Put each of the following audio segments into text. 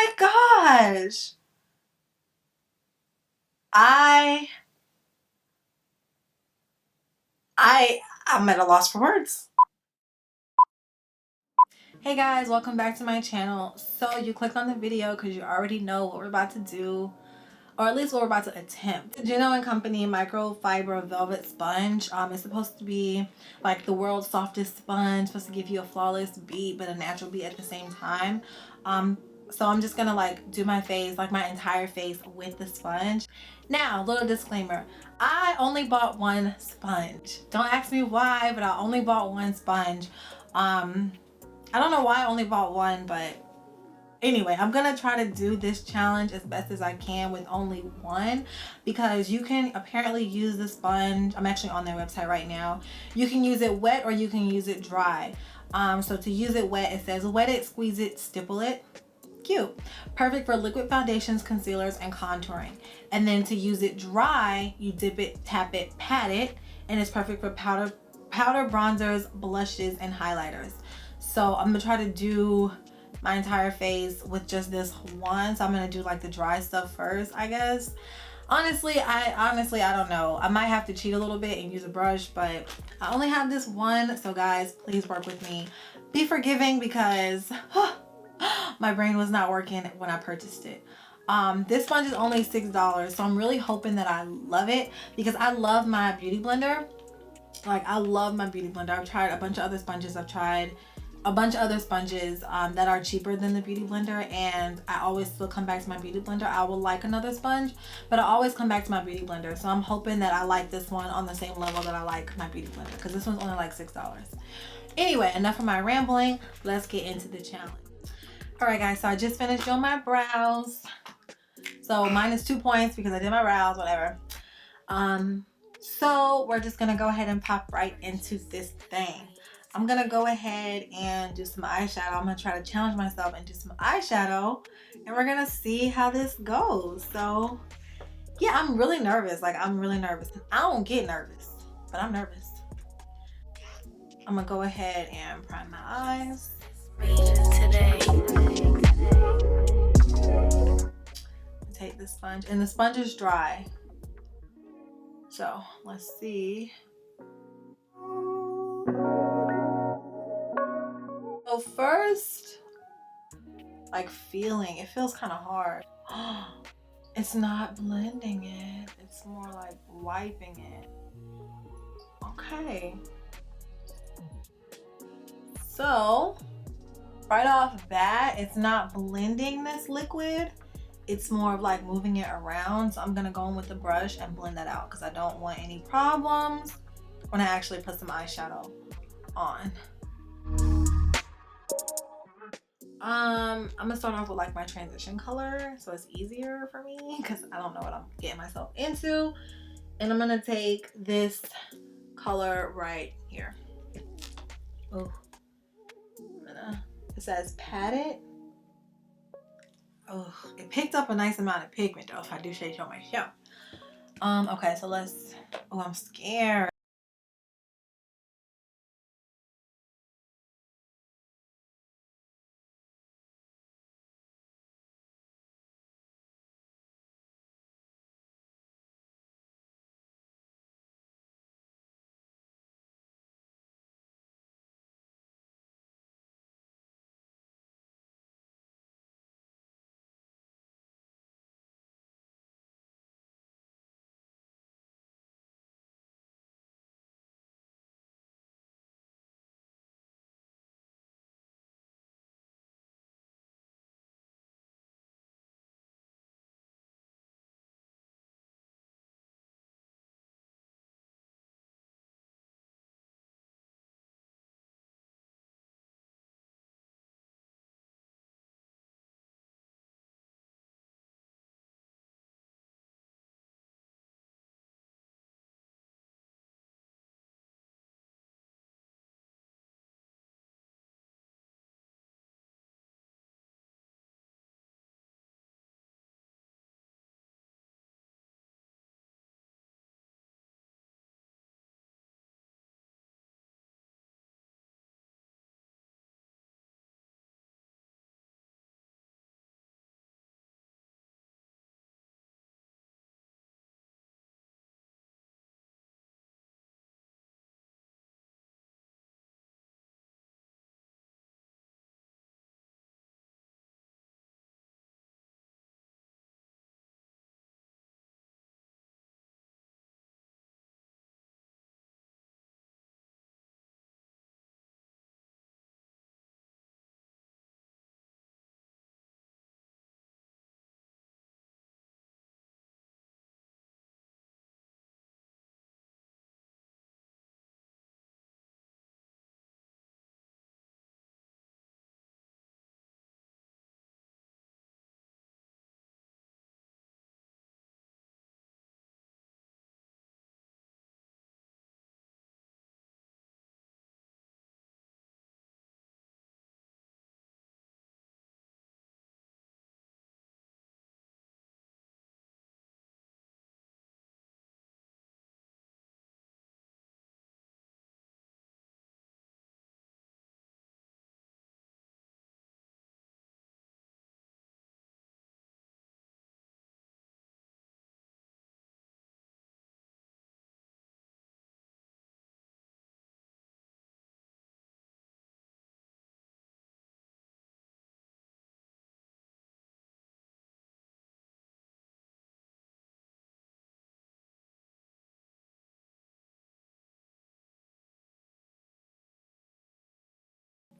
my gosh. I I'm at a loss for words. Hey guys, welcome back to my channel. So you clicked on the video because you already know what we're about to do, or at least what we're about to attempt. The Juno and Company microfiber velvet sponge. It's supposed to be like the world's softest sponge, supposed to give you a flawless beat but a natural beat at the same time. So I'm just gonna like do my face, like my entire face, with the sponge. Now, little disclaimer, I only bought one sponge. Don't ask me why, but I only bought one sponge. I don't know why I only bought one, but anyway, I'm gonna try to do this challenge as best as I can with only one, because you can apparently use the sponge. I'm actually on their website right now. You can use it wet or you can use it dry. So to use it wet, it says wet it, squeeze it, stipple it. Cute. Perfect for liquid foundations, concealers, and contouring. And then to use it dry, you dip it, tap it, pat it, and it's perfect for powder, bronzers, blushes, and highlighters. So I'm gonna try to do my entire face with just this one. So I'm gonna do like the dry stuff first, I guess. Honestly, I don't know. I might have to cheat a little bit and use a brush, but I only have this one. So guys, please work with me. Be forgiving, because my brain was not working when I purchased it. This sponge is only $6, so I'm really hoping that I love it, because I love my beauty blender. Like, I love my beauty blender. I've tried a bunch of other sponges. I've tried a bunch of other sponges that are cheaper than the beauty blender, and I always still come back to my beauty blender. I will like another sponge, but I always come back to my beauty blender. So I'm hoping that I like this one on the same level that I like my beauty blender, because this one's only like $6. Anyway, enough of my rambling. Let's get into the challenge. All right guys, so I just finished doing my brows. So mine is 2 points because I did my brows, whatever. So we're just gonna go ahead and pop right into this thing. I'm gonna go ahead and do some eyeshadow. I'm gonna try to challenge myself and do some eyeshadow, and we're gonna see how this goes. So yeah, I'm really nervous. Like, I'm really nervous. I don't get nervous, but I'm nervous. I'm gonna go ahead and prime my eyes. Take the sponge, and the sponge is dry. So let's see. So first, like, feeling, it feels kind of hard. It's not blending it, it's more like wiping it. Okay. So right off bat, it's not blending this liquid. It's more of like moving it around. So I'm gonna go in with the brush and blend that out, because I don't want any problems when I actually put some eyeshadow on. I'm gonna start off with like my transition color, so it's easier for me because I don't know what I'm getting myself into. And I'm gonna take this color right here. Oh, it says pat it. Oh, it picked up a nice amount of pigment though, if I do show myself. Okay, so let's, oh, I'm scared.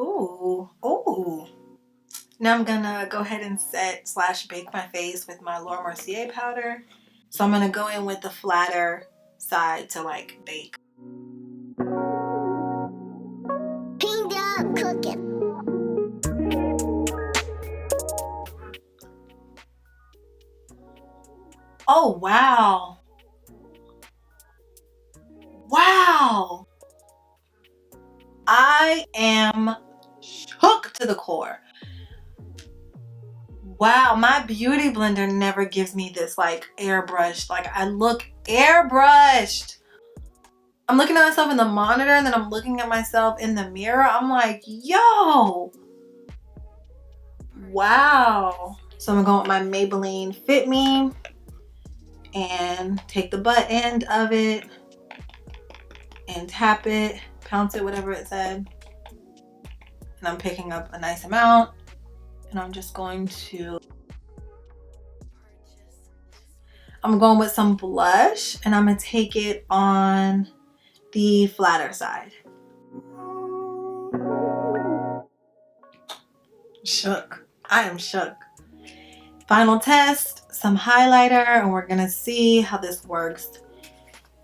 Ooh, ooh. Now I'm gonna go ahead and set / bake my face with my Laura Mercier powder. So I'm gonna go in with the flatter side to like bake. Pinged out cooking. Oh wow. Wow. I am shook to the core. Wow, my beauty blender never gives me this like airbrushed. Like I look airbrushed. I'm looking at myself in the monitor and then I'm looking at myself in the mirror. I'm like, yo. Wow. So I'm gonna go with my Maybelline Fit Me and take the butt end of it and tap it, pounce it, whatever it said. And I'm picking up a nice amount. And I'm just going to, I'm going with some blush and I'm gonna take it on the flatter side. Shook. I am shook. Final test, some highlighter, and we're gonna see how this works.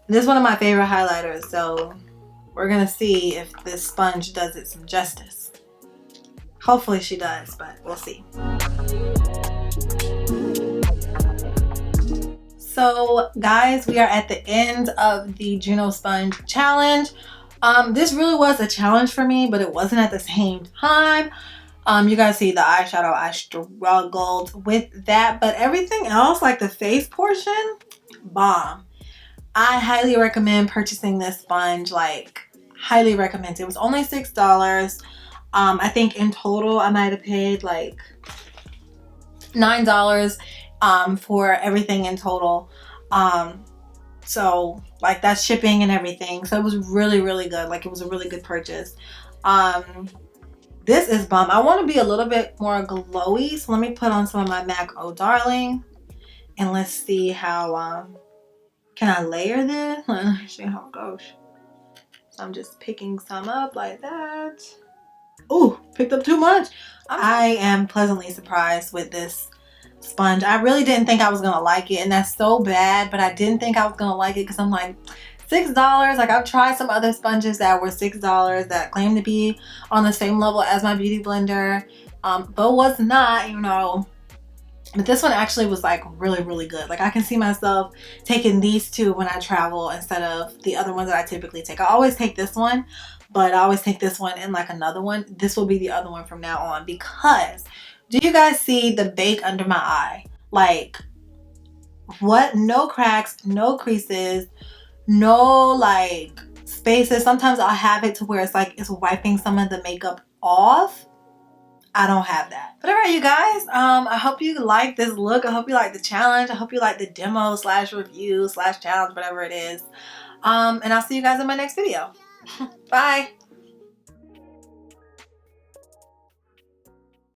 This is one of my favorite highlighters, so we're gonna see if this sponge does it some justice. Hopefully she does, but we'll see. So guys, we are at the end of the Juno sponge challenge. This really was a challenge for me, but it wasn't at the same time. You guys see the eyeshadow, I struggled with that, but everything else, like the face portion, bomb. I highly recommend purchasing this sponge, like highly recommend it. It was only $6. I think in total I might have paid like $9 for everything in total. So like that's shipping and everything. So it was really, really good. Like it was a really good purchase. This is bomb. I want to be a little bit more glowy. So let me put on some of my MAC Oh Darling. And let's see how, can I layer this? Let's see how it goes. So I'm just picking some up like that. Ooh, picked up too much. I am pleasantly surprised with this sponge. I really didn't think I was gonna like it, and that's so bad, but I didn't think I was gonna like it because I'm like, $6. Like I've tried some other sponges that were $6 that claim to be on the same level as my beauty blender, but was not, you know. But this one actually was like really, really good. Like I can see myself taking these two when I travel instead of the other ones that I typically take. I always take this one, but I always take this one and like another one. This will be the other one from now on, because do you guys see the bake under my eye? Like what? No cracks, no creases, no like spaces. Sometimes I'll have it to where it's like it's wiping some of the makeup off. I don't have that. But all right, you guys, I hope you like this look. I hope you like the challenge. I hope you like the demo / review / challenge, whatever it is. And I'll see you guys in my next video. Bye.